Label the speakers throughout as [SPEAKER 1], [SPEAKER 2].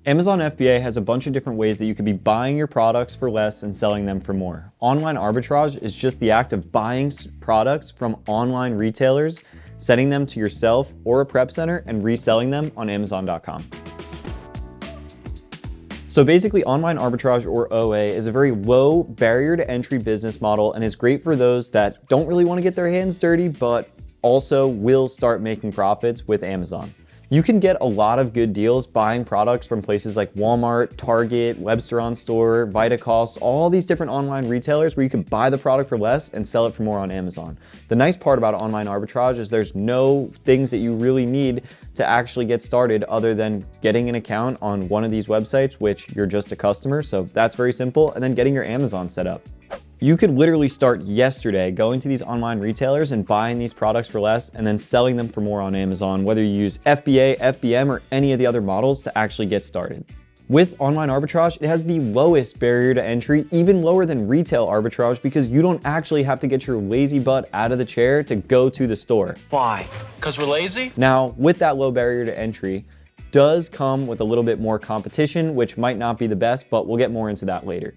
[SPEAKER 1] Amazon FBA has a bunch of different ways that you could be buying your products for less and selling them for more. Online arbitrage is just the act of buying products from online retailers, sending them to yourself or a prep center, and reselling them on Amazon.com. So basically, online arbitrage, or OA, is a very low barrier to entry business model and is great for those that don't really want to get their hands dirty, but also will start making profits with Amazon. You can get a lot of good deals buying products from places like Walmart, Target, Webster On Store, Vitacost, all these different online retailers where you can buy the product for less and sell it for more on Amazon. The nice part about online arbitrage is there's no things that you really need to actually get started other than getting an account on one of these websites, which you're just a customer, so that's very simple, and then getting your Amazon set up. You could literally start yesterday going to these online retailers and buying these products for less and then selling them for more on Amazon, whether you use FBA, FBM, or any of the other models to actually get started. With online arbitrage, it has the lowest barrier to entry, even lower than retail arbitrage, because you don't actually have to get your lazy butt out of the chair to go to the store.
[SPEAKER 2] Why? Because we're lazy?
[SPEAKER 1] Now, with that low barrier to entry, does come with a little bit more competition, which might not be the best, but we'll get more into that later.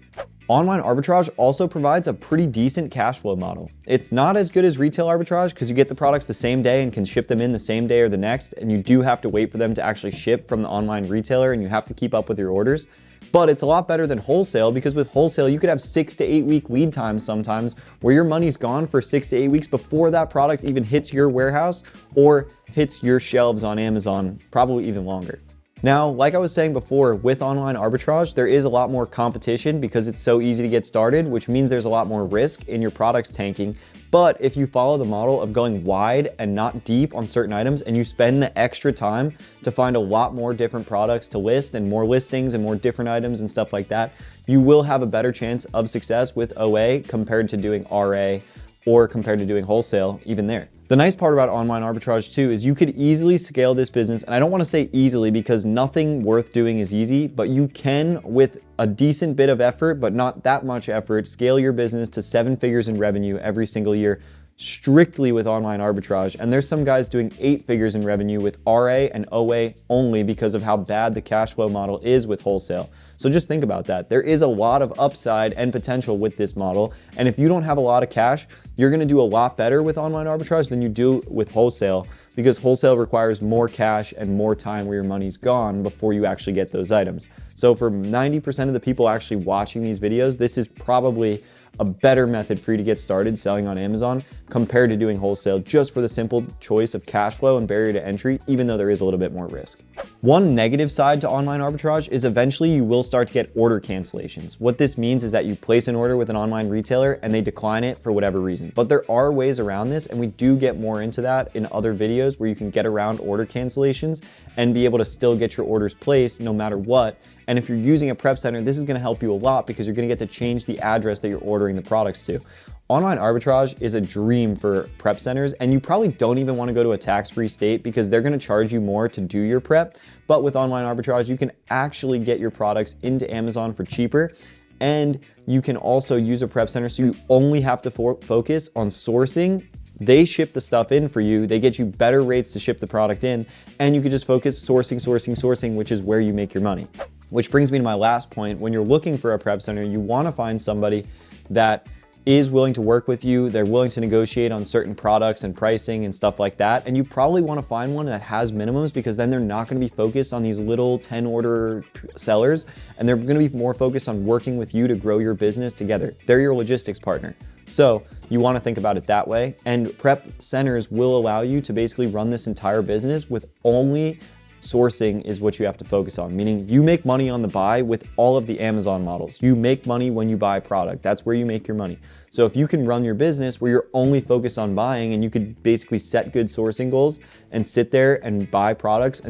[SPEAKER 1] Online arbitrage also provides a pretty decent cash flow model. It's not as good as retail arbitrage because you get the products the same day and can ship them in the same day or the next, and you do have to wait for them to actually ship from the online retailer and you have to keep up with your orders. But it's a lot better than wholesale, because with wholesale, you could have 6 to 8 week lead times sometimes where your money's gone for 6 to 8 weeks before that product even hits your warehouse or hits your shelves on Amazon, probably even longer. Now, like I was saying before, with online arbitrage, there is a lot more competition because it's so easy to get started, which means there's a lot more risk in your products tanking. But if you follow the model of going wide and not deep on certain items, and you spend the extra time to find a lot more different products to list and more listings and more different items and stuff like that, you will have a better chance of success with OA compared to doing RA or compared to doing wholesale even there. The nice part about online arbitrage too is you could easily scale this business, and I don't want to say easily because nothing worth doing is easy, but you can, with a decent bit of effort, but not that much effort, scale your business to 7 figures in revenue every single year strictly with online arbitrage. And there's some guys doing 8 figures in revenue with RA and OA only because of how bad the cash flow model is with wholesale. So just think about that. There is a lot of upside and potential with this model. And if you don't have a lot of cash, you're gonna do a lot better with online arbitrage than you do with wholesale, because wholesale requires more cash and more time where your money's gone before you actually get those items. So for 90% of the people actually watching these videos, this is probably a better method for you to get started selling on Amazon compared to doing wholesale, just for the simple choice of cash flow and barrier to entry, even though there is a little bit more risk. One negative side to online arbitrage is eventually you will start to get order cancellations. What this means is that you place an order with an online retailer and they decline it for whatever reason. But there are ways around this, and we do get more into that in other videos where you can get around order cancellations and be able to still get your orders placed no matter what. And if you're using a prep center, this is gonna help you a lot because you're gonna get to change the address that you're ordering the products to. Online arbitrage is a dream for prep centers, and you probably don't even want to go to a tax-free state because they're going to charge you more to do your prep. But with online arbitrage, you can actually get your products into Amazon for cheaper, and you can also use a prep center, so you only have to focus on sourcing. They ship the stuff in for you, they get you better rates to ship the product in, and you can just focus sourcing, which is where you make your money. Which brings me to my last point. When you're looking for a prep center, you want to find somebody that is willing to work with you. They're willing to negotiate on certain products and pricing and stuff like that. And you probably want to find one that has minimums, because then they're not going to be focused on these little 10 order sellers, and they're going to be more focused on working with you to grow your business together. They're your logistics partner. So you want to think about it that way. And prep centers will allow you to basically run this entire business with only sourcing is what you have to focus on, meaning you make money on the buy with all of the Amazon models. You make money when you buy product. That's where you make your money. So if you can run your business where you're only focused on buying, and you could basically set good sourcing goals and sit there and buy products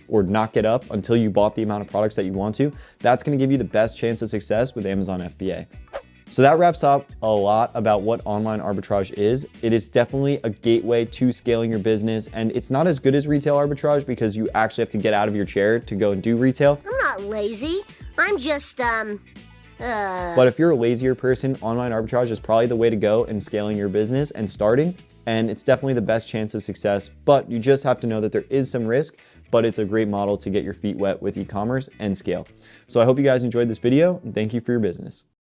[SPEAKER 1] or not get up until you bought the amount of products that you want to, that's going to give you the best chance of success with Amazon FBA. So that wraps up a lot about what online arbitrage is. It is definitely a gateway to scaling your business, and it's not as good as retail arbitrage because you actually have to get out of your chair to go and do retail.
[SPEAKER 3] I'm not lazy. I'm just,
[SPEAKER 1] But if you're a lazier person, online arbitrage is probably the way to go in scaling your business and starting, and it's definitely the best chance of success. But you just have to know that there is some risk, but it's a great model to get your feet wet with e-commerce and scale. So I hope you guys enjoyed this video, and thank you for your business.